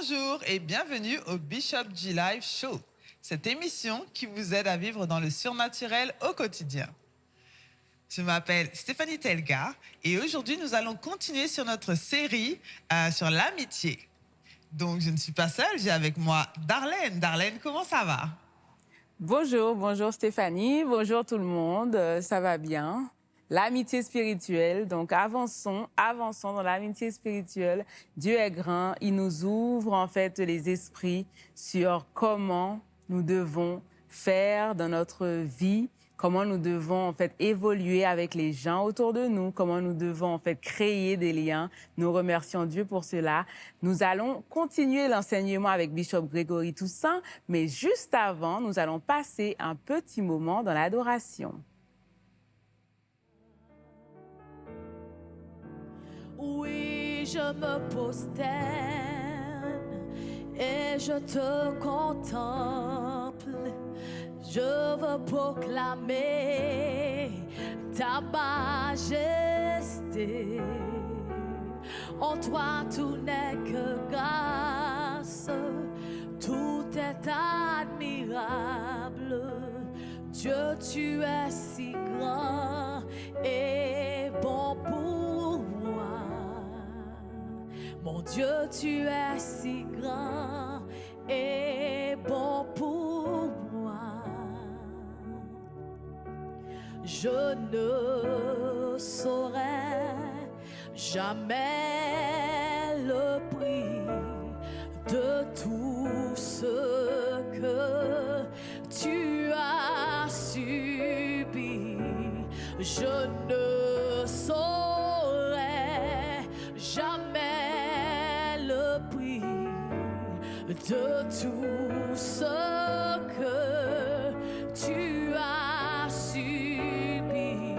Bonjour et bienvenue au Bishop G Live Show, cette émission qui vous aide à vivre dans le surnaturel au quotidien. Je m'appelle Stéphanie Telga et aujourd'hui nous allons continuer sur notre série sur l'amitié. Donc je ne suis pas seule, j'ai avec moi Darlène. Darlène, comment ça va? Bonjour Stéphanie, bonjour tout le monde, ça va bien? L'amitié spirituelle, donc avançons dans l'amitié spirituelle. Dieu est grand, il nous ouvre en fait les esprits sur comment nous devons faire dans notre vie, comment nous devons en fait évoluer avec les gens autour de nous, comment nous devons en fait créer des liens. Nous remercions Dieu pour cela. Nous allons continuer l'enseignement avec Bishop Grégory Toussaint, mais juste avant, nous allons passer un petit moment dans l'adoration. Oui, je me prosterne et je te contemple. Je veux proclamer ta majesté. En toi, tout n'est que grâce, tout est admirable. Dieu, tu es si grand et bon pour moi. Mon Dieu, tu es si grand et bon pour moi. Je ne saurais jamais le prix de tout ce que tu as subi. Je ne saurais jamais le prix de tout ce que tu as subi.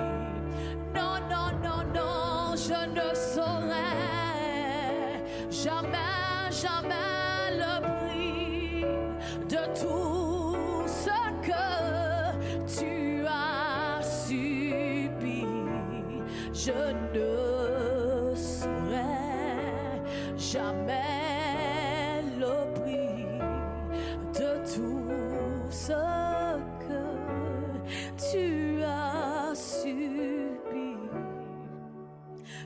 Non, non, non, non, je ne saurais jamais, jamais le prix de tout ce que tu as subi. Je ne saurais jamais le prix de tout ce que tu as subi.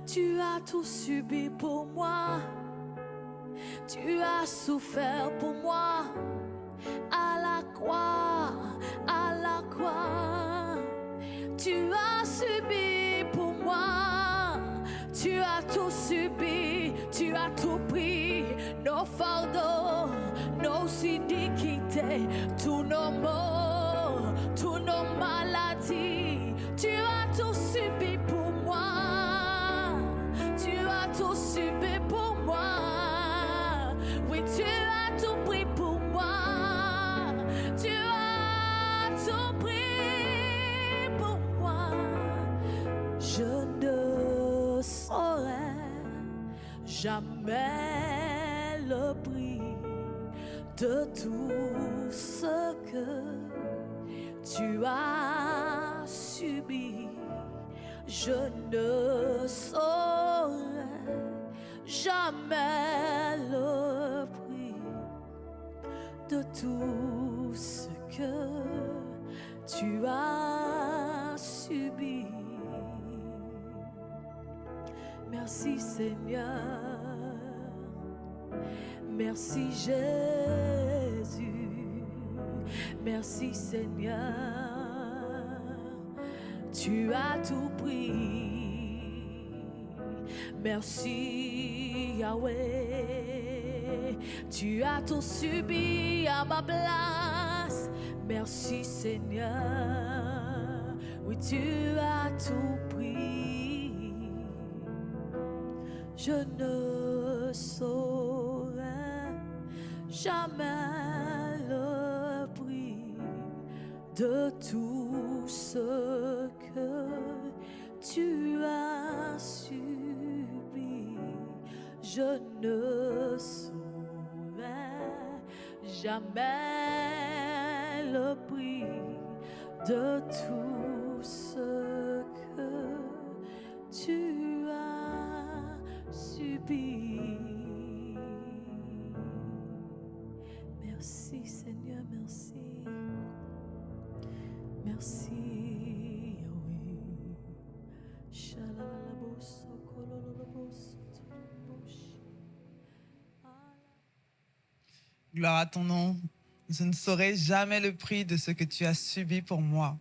Tu as tout subi pour moi. Tu as souffert pour moi. À la croix, à la croix. Tu as subi pour moi. Tu as tout subi, tu as tout pris. Nos fardeaux, nos iniquités, tous nos maux, tous nos maladies. Tu as tout subi pour moi. Tu as tout subi pour moi. Oui, tu as tout pris pour moi. Tu as tout pris pour moi. Je ne saurais jamais le prix de tout ce que tu as subi. Je ne saurais jamais le prix de tout ce que tu as subi. Merci Seigneur, merci Jésus, merci Seigneur. Tu as tout pris. Merci Yahweh. Tu as tout subi à ma place. Merci Seigneur. Oui, tu as tout pris. Je ne saurais jamais le prix de tout ce que tu as subi. Je ne saurais jamais le prix de tout ce que tu as subi. Gloire à ton nom. Je ne saurai jamais le prix de ce que tu as subi pour moi.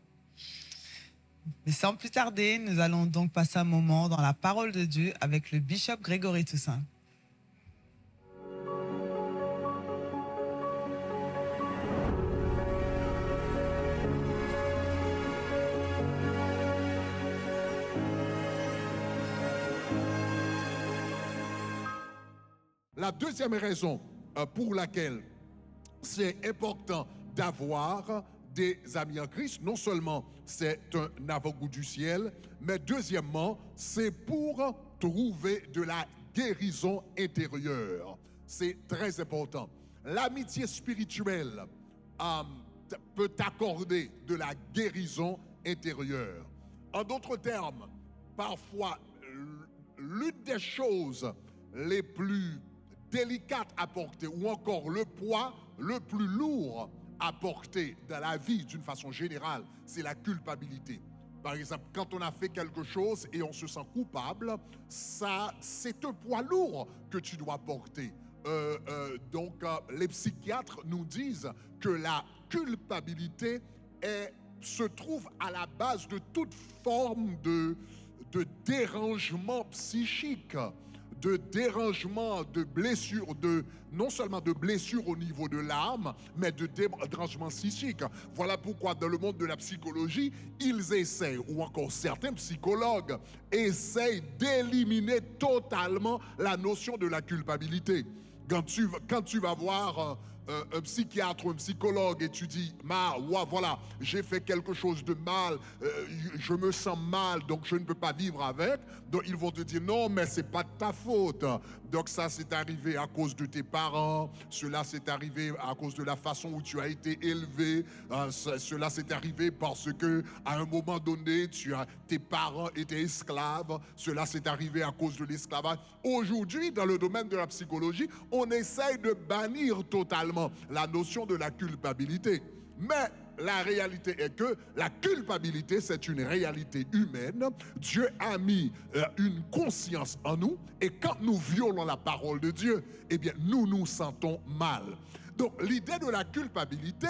Mais sans plus tarder, nous allons donc passer un moment dans la parole de Dieu avec le bishop Grégory Toussaint. La deuxième raison pour laquelle c'est important d'avoir des amis en Christ, non seulement c'est un avant-goût du ciel, mais deuxièmement, c'est pour trouver de la guérison intérieure. C'est très important. L'amitié spirituelle peut t'accorder de la guérison intérieure. En d'autres termes, parfois, l'une des choses les plus délicates à porter, ou encore le poids le plus lourd à porter dans la vie d'une façon générale, c'est la culpabilité. Par exemple, quand on a fait quelque chose et on se sent coupable, ça, c'est un poids lourd que tu dois porter. Donc, les psychiatres nous disent que la culpabilité se trouve à la base de toute forme de dérangement psychique, de dérangement, de blessure, non seulement de blessure au niveau de l'âme, mais de dérangement psychique. Voilà pourquoi dans le monde de la psychologie, ils essayent, ou encore certains psychologues, essayent d'éliminer totalement la notion de la culpabilité. Quand tu vas voir un psychiatre ou un psychologue et tu dis, voilà, j'ai fait quelque chose de mal, je me sens mal, donc je ne peux pas vivre avec. Donc ils vont te dire, non, mais c'est pas de ta faute. Donc ça, c'est arrivé à cause de tes parents, cela c'est arrivé à cause de la façon où tu as été élevé, cela c'est arrivé parce que à un moment donné, tes parents étaient esclaves, cela c'est arrivé à cause de l'esclavage. Aujourd'hui, dans le domaine de la psychologie, on essaye de bannir totalement la notion de la culpabilité. Mais la réalité est que la culpabilité, c'est une réalité humaine. Dieu a mis une conscience en nous, et quand nous violons la parole de Dieu, eh bien, nous nous sentons mal. Donc, l'idée de la culpabilité,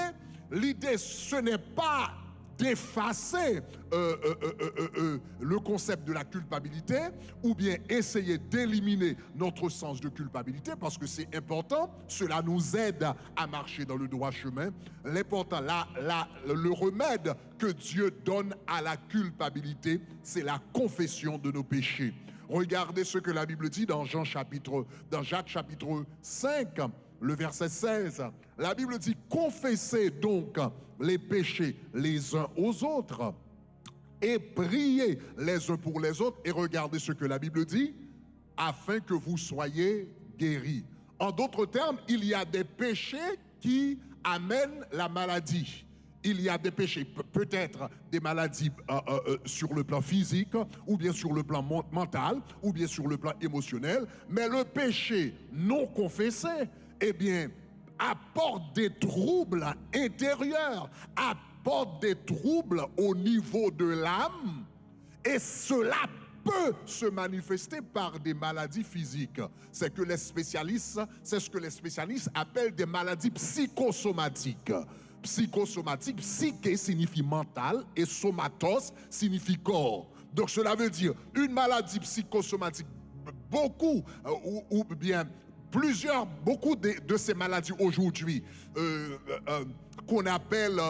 l'idée, ce n'est pas d'effacer le concept de la culpabilité ou bien essayer d'éliminer notre sens de culpabilité, parce que c'est important, cela nous aide à marcher dans le droit chemin. L'important, le remède que Dieu donne à la culpabilité, c'est la confession de nos péchés. Regardez ce que la Bible dit dans Jacques chapitre 5, le verset 16, la Bible dit, confessez donc les péchés les uns aux autres et priez les uns pour les autres. Et regardez ce que la Bible dit, afin que vous soyez guéris. En d'autres termes, il y a des péchés qui amènent la maladie. Il y a des péchés, peut-être des maladies sur le plan physique, ou bien sur le plan mental, ou bien sur le plan émotionnel. Mais le péché non confessé, eh bien, apporte des troubles intérieurs, apporte des troubles au niveau de l'âme, et cela peut se manifester par des maladies physiques. C'est ce que les spécialistes appellent des maladies psychosomatiques. Psychosomatique, psyché signifie mental et somatos signifie corps. Donc cela veut dire une maladie psychosomatique, beaucoup de ces maladies aujourd'hui qu'on appelle,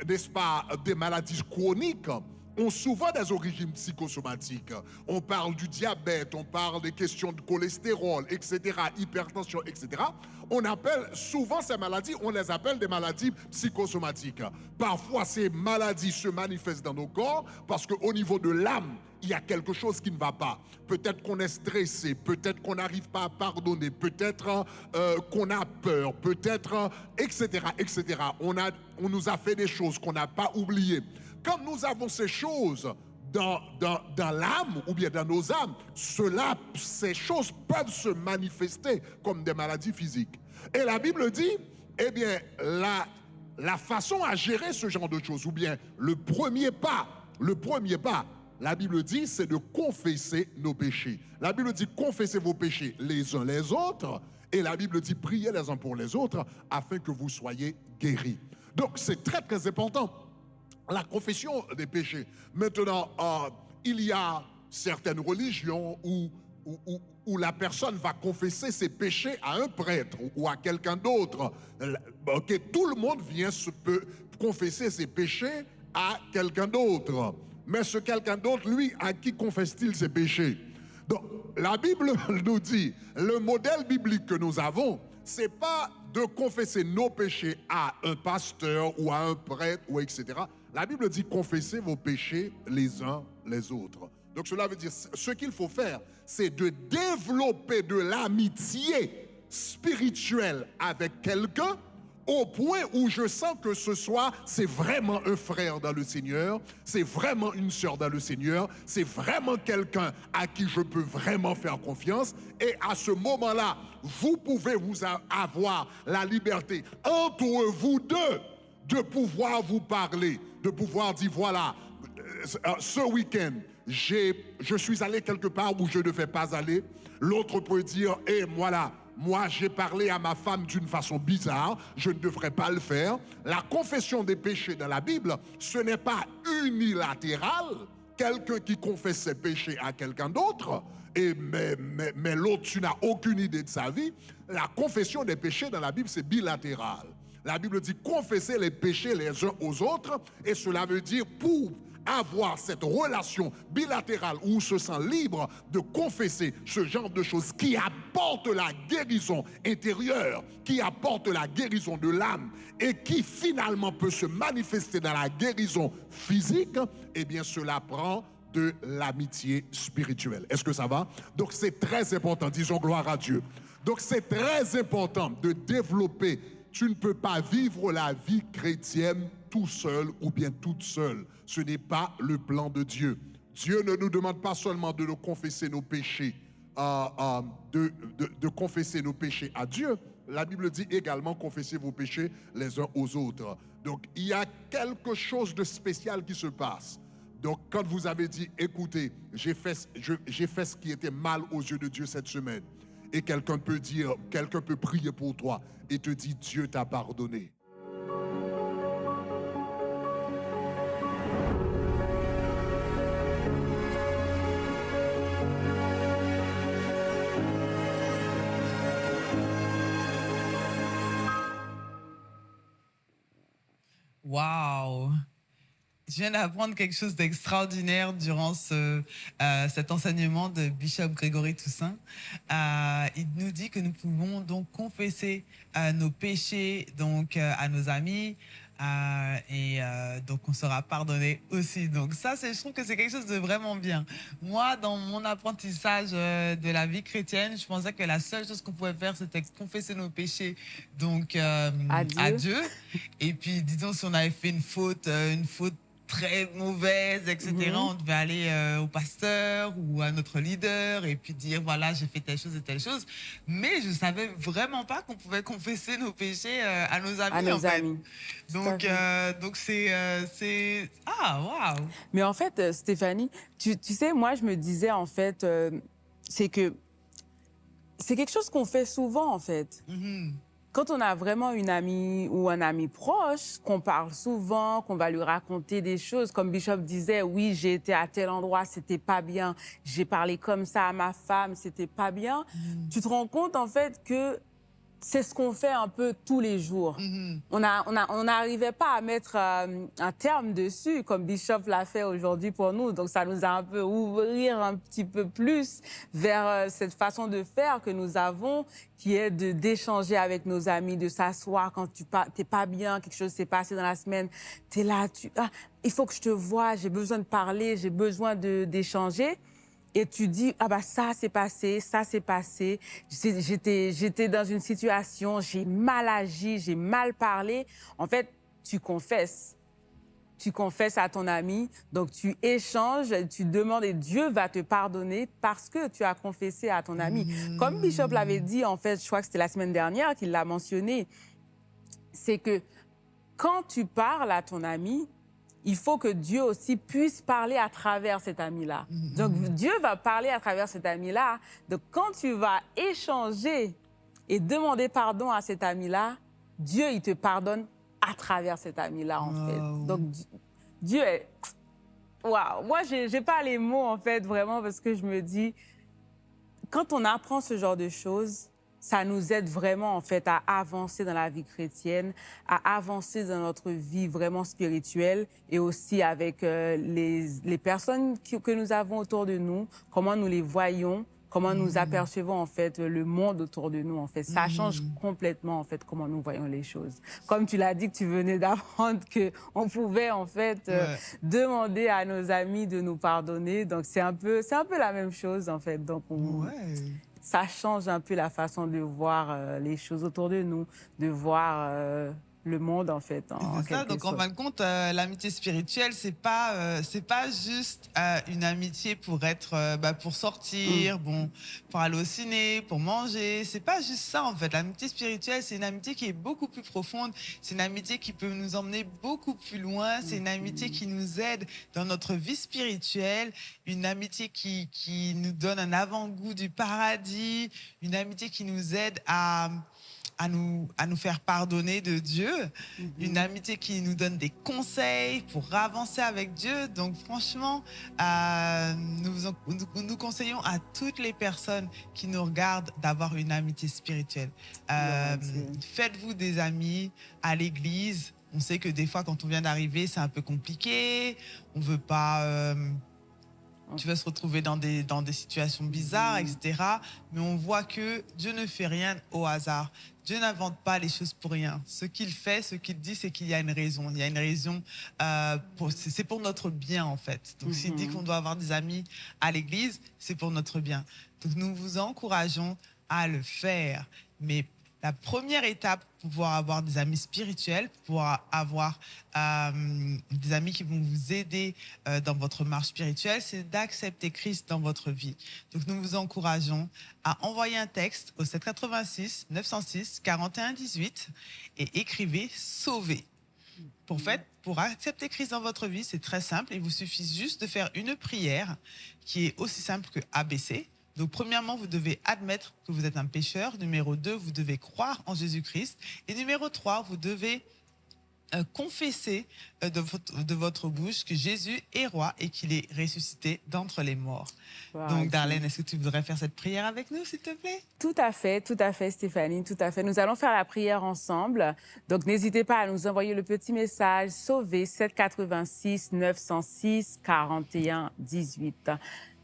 n'est-ce pas, des maladies chroniques, ont souvent des origines psychosomatiques. On parle du diabète, on parle des questions de cholestérol, etc., hypertension, etc. On appelle souvent ces maladies, on les appelle des maladies psychosomatiques. Parfois, ces maladies se manifestent dans nos corps parce qu'au niveau de l'âme, il y a quelque chose qui ne va pas. Peut-être qu'on est stressé, peut-être qu'on n'arrive pas à pardonner, peut-être qu'on a peur, peut-être, etc., etc. On nous a fait des choses qu'on n'a pas oubliées. Quand nous avons ces choses dans l'âme ou bien dans nos âmes, ces choses peuvent se manifester comme des maladies physiques. Et la Bible dit, eh bien, la façon à gérer ce genre de choses, ou bien le premier pas la Bible dit, c'est de confesser nos péchés. La Bible dit, confessez vos péchés les uns les autres. Et la Bible dit, priez les uns pour les autres afin que vous soyez guéris. Donc, c'est très, très important. La confession des péchés. Maintenant, il y a certaines religions où la personne va confesser ses péchés à un prêtre ou à quelqu'un d'autre. Okay, tout le monde peut confesser ses péchés à quelqu'un d'autre. Mais ce quelqu'un d'autre, lui, à qui confesse-t-il ses péchés? Donc, la Bible nous dit, le modèle biblique que nous avons, c'est pas de confesser nos péchés à un pasteur ou à un prêtre ou etc. La Bible dit confessez vos péchés les uns les autres. Donc cela veut dire, ce qu'il faut faire, c'est de développer de l'amitié spirituelle avec quelqu'un au point où je sens que c'est vraiment un frère dans le Seigneur, c'est vraiment une sœur dans le Seigneur, c'est vraiment quelqu'un à qui je peux vraiment faire confiance. Et à ce moment-là, vous pouvez avoir la liberté entre vous deux de pouvoir vous parler, de pouvoir dire voilà, ce week-end, je suis allé quelque part où je ne devais pas aller. L'autre peut dire, voilà, moi j'ai parlé à ma femme d'une façon bizarre, je ne devrais pas le faire. La confession des péchés dans la Bible, ce n'est pas unilatéral, quelqu'un qui confesse ses péchés à quelqu'un d'autre, mais l'autre, tu n'as aucune idée de sa vie. La confession des péchés dans la Bible, c'est bilatéral. La Bible dit confesser les péchés les uns aux autres, et cela veut dire pour avoir cette relation bilatérale où on se sent libre de confesser ce genre de choses qui apportent la guérison intérieure, qui apportent la guérison de l'âme et qui finalement peut se manifester dans la guérison physique, eh bien cela prend de l'amitié spirituelle. Est-ce que ça va? Donc c'est très important, disons gloire à Dieu. Donc c'est très important de développer. Tu ne peux pas vivre la vie chrétienne tout seul ou bien toute seule. Ce n'est pas le plan de Dieu. Dieu ne nous demande pas seulement de nous confesser nos péchés, de confesser nos péchés à Dieu. La Bible dit également confessez vos péchés les uns aux autres. Donc il y a quelque chose de spécial qui se passe. Donc quand vous avez dit écoutez, j'ai fait ce qui était mal aux yeux de Dieu cette semaine, et quelqu'un peut prier pour toi et te dire Dieu t'a pardonné. Waouh! Je viens d'apprendre quelque chose d'extraordinaire durant cet enseignement de Bishop Grégory Toussaint. Il nous dit que nous pouvons donc confesser nos péchés donc, à nos amis donc on sera pardonné aussi. Donc ça, je trouve que c'est quelque chose de vraiment bien. Moi, dans mon apprentissage de la vie chrétienne, je pensais que la seule chose qu'on pouvait faire, c'était confesser nos péchés donc, à Dieu. Et puis, disons, si on avait fait une faute très mauvaise, etc. On devait aller au pasteur ou à notre leader et puis dire, voilà, j'ai fait telle chose et telle chose. Mais je ne savais vraiment pas qu'on pouvait confesser nos péchés à nos amis. À nos amis. Donc, c'est... Ah, waouh! Mais en fait, Stéphanie, tu sais, moi, je me disais, en fait, c'est que c'est quelque chose qu'on fait souvent, en fait. Quand on a vraiment une amie ou un ami proche, qu'on parle souvent, qu'on va lui raconter des choses, comme Bishop disait, oui, j'ai été à tel endroit, c'était pas bien, j'ai parlé comme ça à ma femme, c'était pas bien, tu te rends compte en fait que c'est ce qu'on fait un peu tous les jours. On n'arrivait pas à mettre un terme dessus, comme Bishop l'a fait aujourd'hui pour nous. Donc, ça nous a un peu ouvert un petit peu plus vers cette façon de faire que nous avons, qui est d'échanger avec nos amis, de s'asseoir quand tu n'es pas bien, quelque chose s'est passé dans la semaine. Tu es là, il faut que je te voie, j'ai besoin de parler, j'ai besoin d'échanger. Et tu dis, ah bah ça s'est passé, j'étais dans une situation, j'ai mal agi, j'ai mal parlé. En fait, tu confesses. Tu confesses à ton ami, donc tu échanges, tu demandes et Dieu va te pardonner parce que tu as confessé à ton ami. Comme Bishop l'avait dit, en fait, je crois que c'était la semaine dernière qu'il l'a mentionné, c'est que quand tu parles à ton ami, il faut que Dieu aussi puisse parler à travers cet ami-là. Donc, Dieu va parler à travers cet ami-là. Donc, quand tu vas échanger et demander pardon à cet ami-là, Dieu, il te pardonne à travers cet ami-là, en fait. Donc, Dieu est... Waouh! Moi, j'ai pas les mots, en fait, vraiment, parce que je me dis, quand on apprend ce genre de choses, ça nous aide vraiment, en fait, à avancer dans la vie chrétienne, à avancer dans notre vie vraiment spirituelle et aussi avec les personnes que nous avons autour de nous, comment nous les voyons, comment nous apercevons, en fait, le monde autour de nous, en fait. Ça change complètement, en fait, comment nous voyons les choses. Comme tu l'as dit que tu venais d'apprendre qu'on pouvait, en fait, demander à nos amis de nous pardonner. Donc, c'est un peu la même chose, en fait. Donc, ça change un peu la façon de voir les choses autour de nous, de voir le monde, en fait. C'est ça, donc en fin de compte, l'amitié spirituelle, c'est pas juste une amitié pour être, pour sortir, bon, pour aller au ciné, pour manger. C'est pas juste ça, en fait. L'amitié spirituelle, c'est une amitié qui est beaucoup plus profonde. C'est une amitié qui peut nous emmener beaucoup plus loin. C'est une amitié qui nous aide dans notre vie spirituelle. Une amitié qui nous donne un avant-goût du paradis. Une amitié qui nous aide à nous faire pardonner de Dieu, une amitié qui nous donne des conseils pour avancer avec Dieu. Donc franchement, nous conseillons à toutes les personnes qui nous regardent d'avoir une amitié spirituelle. Faites-vous des amis à l'église. On sait que des fois, quand on vient d'arriver, c'est un peu compliqué. On veut pas... tu vas se retrouver dans des situations bizarres, etc. Mais on voit que Dieu ne fait rien au hasard. Dieu n'invente pas les choses pour rien. Ce qu'il fait, ce qu'il dit, c'est qu'il y a une raison. Il y a une raison, c'est pour notre bien, en fait. Donc, s'il dit qu'on doit avoir des amis à l'église, c'est pour notre bien. Donc, nous vous encourageons à le faire. Mais la première étape pour pouvoir avoir des amis spirituels, pour pouvoir avoir des amis qui vont vous aider dans votre marche spirituelle, c'est d'accepter Christ dans votre vie. Donc, nous vous encourageons à envoyer un texte au 786 906 41 18 et écrivez « Sauvé ». Pour accepter Christ dans votre vie, c'est très simple. Il vous suffit juste de faire une prière qui est aussi simple que ABC. Donc, premièrement, vous devez admettre que vous êtes un pécheur. Numéro 2, vous devez croire en Jésus-Christ. Et numéro 3, vous devez confesser de votre bouche que Jésus est roi et qu'il est ressuscité d'entre les morts. Wow, donc, Darlene, est-ce que tu voudrais faire cette prière avec nous, s'il te plaît? Tout à fait, Stéphanie, tout à fait. Nous allons faire la prière ensemble. Donc, n'hésitez pas à nous envoyer le petit message sauvé 786 906 41 18.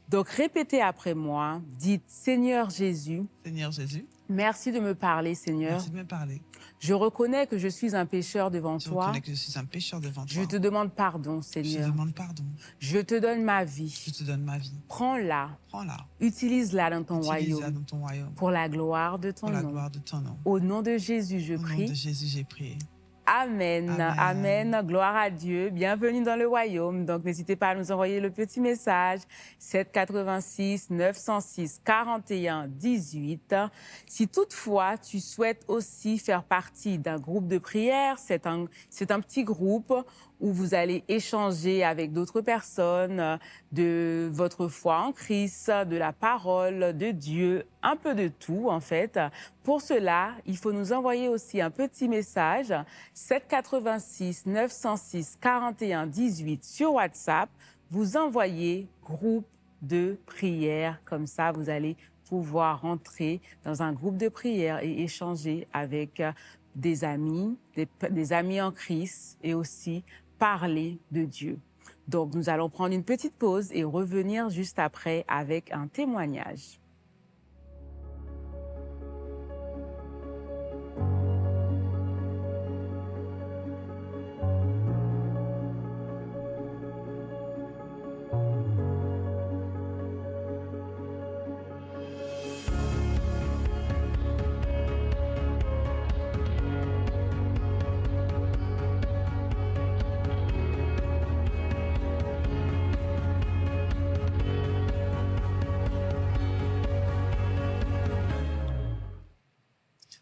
Donc, répétez après moi. Dites, Seigneur Jésus. Seigneur Jésus. Merci de me parler, Seigneur. Merci de me parler. Je reconnais que je suis un pécheur devant toi. Je reconnais que je suis un pécheur devant toi. Je te demande pardon, Seigneur. Je te demande pardon. Je te donne ma vie. Je te donne ma vie. Prends-la. Prends-la. Utilise-la dans ton royaume. Utilise-la dans ton royaume. Pour la gloire de ton nom. Pour la gloire de ton nom. Au nom de Jésus, je prie. Au nom de Jésus, j'ai prié. Amen. Amen. Amen. Gloire à Dieu. Bienvenue dans le royaume. Donc, n'hésitez pas à nous envoyer le petit message 786 906 41 18. Si toutefois, tu souhaites aussi faire partie d'un groupe de prière, c'est un petit groupe où vous allez échanger avec d'autres personnes de votre foi en Christ, de la parole de Dieu, un peu de tout en fait. Pour cela, il faut nous envoyer aussi un petit message 786 906 41 18 sur WhatsApp. Vous envoyez groupe de prière, comme ça vous allez pouvoir rentrer dans un groupe de prière et échanger avec des amis en Christ et aussi parler de Dieu. Donc, nous allons prendre une petite pause et revenir juste après avec un témoignage.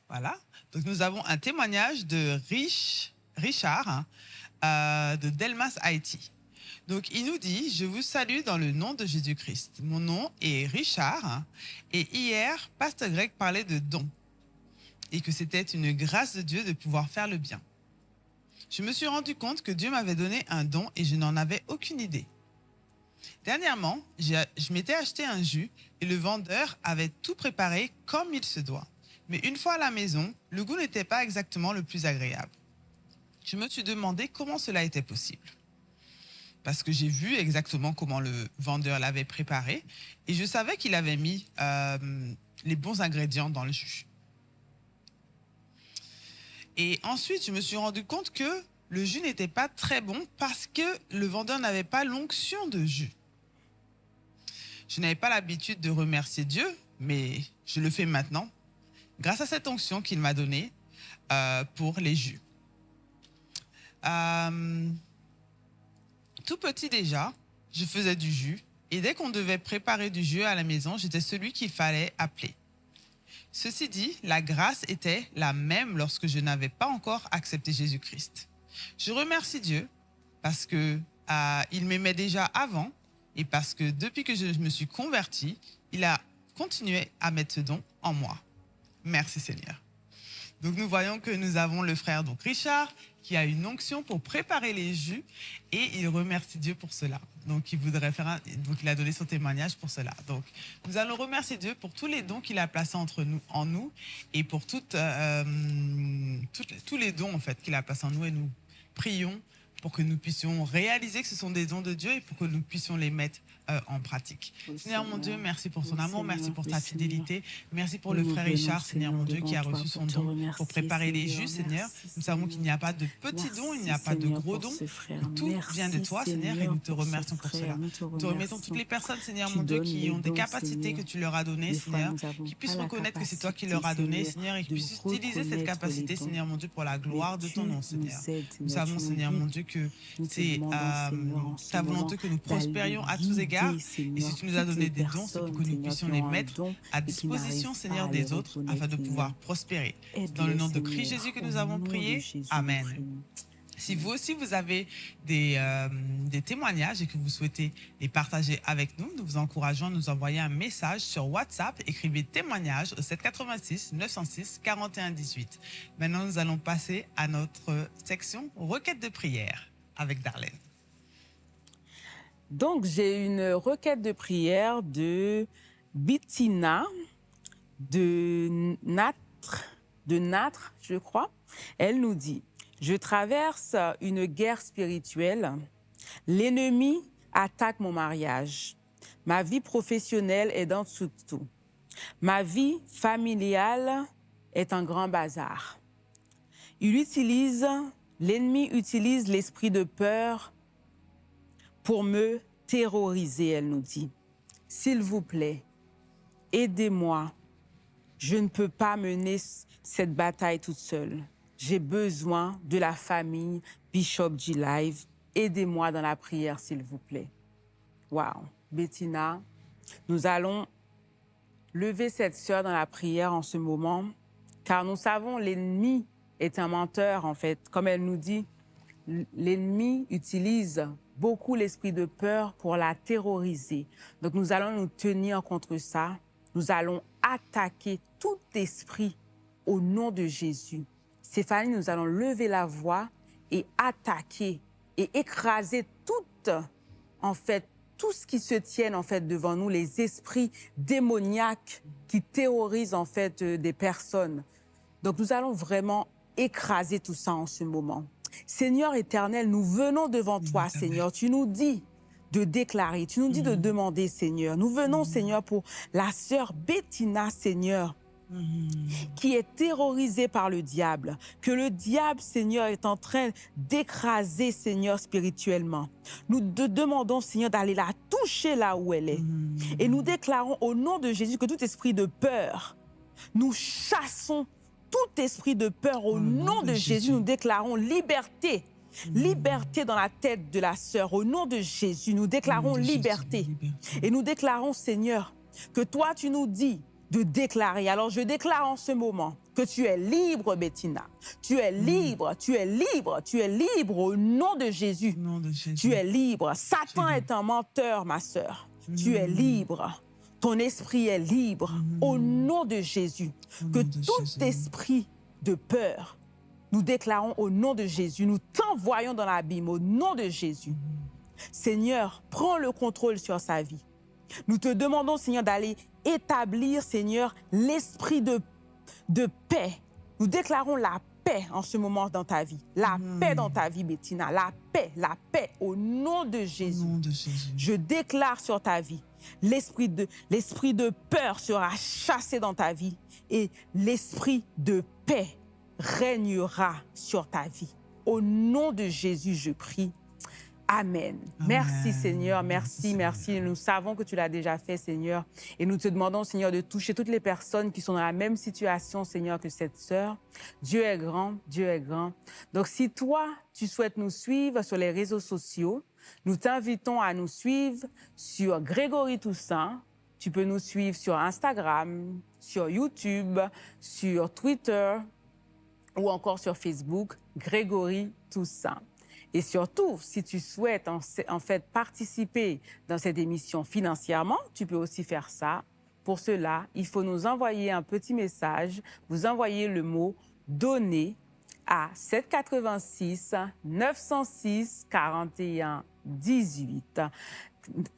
Voilà. Donc, nous avons un témoignage de Richard. de Delmas, Haïti. Donc, il nous dit, je vous salue dans le nom de Jésus-Christ. Mon nom est Richard. Et hier, Pasteur Greg parlait de dons et que c'était une grâce de Dieu de pouvoir faire le bien. Je me suis rendu compte que Dieu m'avait donné un don et je n'en avais aucune idée. Dernièrement, je m'étais acheté un jus et le vendeur avait tout préparé comme il se doit. Mais une fois à la maison, le goût n'était pas exactement le plus agréable. Je me suis demandé comment cela était possible. Parce que j'ai vu exactement comment le vendeur l'avait préparé et je savais qu'il avait mis les bons ingrédients dans le jus. Et ensuite, je me suis rendu compte que le jus n'était pas très bon parce que le vendeur n'avait pas l'onction de jus. Je n'avais pas l'habitude de remercier Dieu, mais je le fais maintenant, grâce à cette onction qu'il m'a donnée pour les jus. Tout petit déjà, je faisais du jus et dès qu'on devait préparer du jus à la maison, j'étais celui qu'il fallait appeler. Ceci dit, la grâce était la même lorsque je n'avais pas encore accepté Jésus-Christ. Je remercie Dieu parce que il m'aimait déjà avant et parce que depuis que je me suis converti, il a continué à mettre ce don en moi. Merci Seigneur. Donc nous voyons que nous avons le frère donc Richard qui a une onction pour préparer les jus et il remercie Dieu pour cela. Donc il voudrait faire donc il a donné son témoignage pour cela. Donc nous allons remercier Dieu pour tous les dons qu'il a placés en nous et pour tous les dons en fait qu'il a placés en nous et nous prions pour que nous puissions réaliser que ce sont des dons de Dieu et pour que nous puissions les mettre en pratique. Oui, Seigneur mon Dieu, merci pour ton oui, amour, merci Seigneur, pour oui, ta Seigneur. fidélité, merci pour Nous le frère venons, Richard, Seigneur mon Dieu, qui a devant reçu toi son pour te don remercier, pour préparer les Seigneur. jus, Seigneur. Merci, Nous savons Seigneur. qu'il n'y a pas de petits dons, il n'y a pas de Seigneur, gros pour dons, ce frère. que tout Merci, vient de toi, Seigneur, et nous te pour ce remercions pour frère. cela. Nous te Nous te remettons remercions. toutes les personnes, Seigneur Tu mon Dieu, donnes qui les ont des dons, capacités Seigneur. que tu leur as données, Des fois, Seigneur, nous avons qui puissent pas la reconnaître que c'est toi qui capacité, leur as donné, Seigneur, Seigneur, et qui de puissent utiliser cette reconnaître capacité, les dons. Seigneur mon Dieu, pour la gloire de ton Tu nom, Seigneur. nous aides, Nous Seigneur, savons, tu nous Seigneur guides. mon Dieu, que Nous te c'est demandons, Seigneur, en ce ta volonté moment, que nous prospérions à tous d'aller égards. guider, Et Seigneur, si tu nous as toutes donné les des dons, c'est pour que personnes, nous puissions Seigneur, les qui ont un mettre don à et qui disposition, n'arrivent Seigneur, pas à les des autres, reconnaître, afin de Seigneur. pouvoir prospérer. Aide-les, Dans le nom de Seigneur. Christ Jésus que Au nous avons nom de prié. Jésus, nous Amen. prions. Si vous aussi, vous avez des témoignages et que vous souhaitez les partager avec nous, nous vous encourageons à nous envoyer un message sur WhatsApp. Écrivez témoignage au 786 906 41 18. Maintenant, nous allons passer à notre section requête de prière avec Darlene. Donc, j'ai une requête de prière de Bettina de Nâtre, je crois. Elle nous dit: je traverse une guerre spirituelle. L'ennemi attaque mon mariage. Ma vie professionnelle est dans tout. Ma vie familiale est un grand bazar. L'ennemi utilise l'esprit de peur pour me terroriser, elle nous dit. S'il vous plaît, aidez-moi. Je ne peux pas mener cette bataille toute seule. J'ai besoin de la famille Bishop G Live. Aidez-moi dans la prière, s'il vous plaît. Wow. Bettina, nous allons lever cette sœur dans la prière en ce moment, car nous savons l'ennemi est un menteur, en fait. Comme elle nous dit, l'ennemi utilise beaucoup l'esprit de peur pour la terroriser. Donc, nous allons nous tenir contre ça. Nous allons attaquer tout esprit au nom de Jésus. Stéphanie, nous allons lever la voix et attaquer et écraser tout ce qui se tienne en fait devant nous, les esprits démoniaques qui terrorisent en fait des personnes. Donc nous allons vraiment écraser tout ça en ce moment. Seigneur éternel, nous venons devant toi, Seigneur. Tu nous dis de déclarer, tu nous dis de demander, Seigneur. Nous venons, Seigneur, pour la sœur Bettina, Seigneur, qui est terrorisée par le diable, que le diable, Seigneur, est en train d'écraser, Seigneur, spirituellement. Nous te demandons, Seigneur, d'aller la toucher là où elle est. Et nous déclarons au nom de Jésus que tout esprit de peur, nous chassons tout esprit de peur au nom de Jésus. Nous déclarons liberté. Liberté dans la tête de la sœur. Au nom de Jésus, nous déclarons liberté. Et nous déclarons, Seigneur, que toi, tu nous dis de déclarer. Alors, je déclare en ce moment que tu es libre, Bettina. Tu es libre, tu es libre, tu es libre au nom de Jésus. Au nom de Jésus. Tu es libre. Satan libre. est un menteur, ma sœur. Tu es libre. Ton esprit est libre au nom de Jésus. Que tout esprit de peur, nous déclarons au nom de Jésus, nous t'envoyons dans l'abîme au nom de Jésus. Seigneur, prends le contrôle sur sa vie. Nous te demandons, Seigneur, d'aller établir, Seigneur, l'esprit de paix. Nous déclarons la paix en ce moment dans ta vie. La paix dans ta vie, Bettina. La paix au nom de Jésus. Au nom de Jésus. Je déclare sur ta vie, l'esprit de peur sera chassé dans ta vie et l'esprit de paix régnera sur ta vie. Au nom de Jésus, je prie. Amen. Merci Seigneur, merci. Nous savons que tu l'as déjà fait, Seigneur. Et nous te demandons, Seigneur, de toucher toutes les personnes qui sont dans la même situation, Seigneur, que cette sœur. Dieu est grand, Dieu est grand. Donc, si toi, tu souhaites nous suivre sur les réseaux sociaux, nous t'invitons à nous suivre sur Grégory Toussaint. Tu peux nous suivre sur Instagram, sur YouTube, sur Twitter ou encore sur Facebook, Grégory Toussaint. Et surtout, si tu souhaites en fait participer dans cette émission financièrement, tu peux aussi faire ça. Pour cela, il faut nous envoyer un petit message. Vous envoyez le mot « donner » à 786 906 41 18.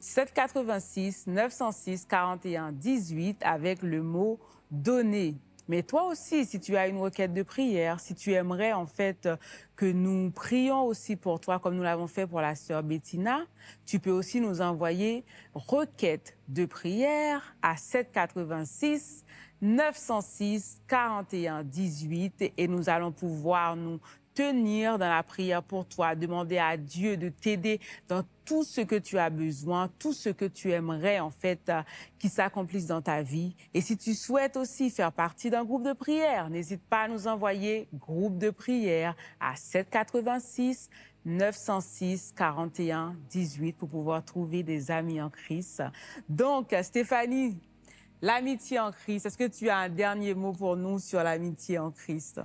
786 906 41 18 avec le mot « donner ». Mais toi aussi, si tu as une requête de prière, si tu aimerais en fait que nous prions aussi pour toi, comme nous l'avons fait pour la sœur Bettina, tu peux aussi nous envoyer requête de prière à 786 906 41 18 et nous allons pouvoir nous tenir dans la prière pour toi, demander à Dieu de t'aider dans tout ce que tu as besoin, tout ce que tu aimerais en fait qui s'accomplisse dans ta vie. Et si tu souhaites aussi faire partie d'un groupe de prière, n'hésite pas à nous envoyer groupe de prière à 786 906 41 18 pour pouvoir trouver des amis en Christ. Donc, Stéphanie, l'amitié en Christ, est-ce que tu as un dernier mot pour nous sur l'amitié en Christ?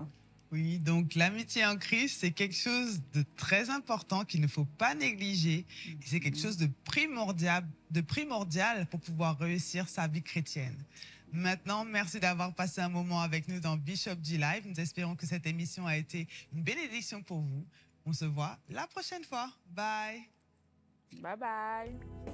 Oui, donc l'amitié en Christ, c'est quelque chose de très important qu'il ne faut pas négliger. Et c'est quelque chose de primordial pour pouvoir réussir sa vie chrétienne. Maintenant, merci d'avoir passé un moment avec nous dans Bishop G Live. Nous espérons que cette émission a été une bénédiction pour vous. On se voit la prochaine fois. Bye. Bye bye.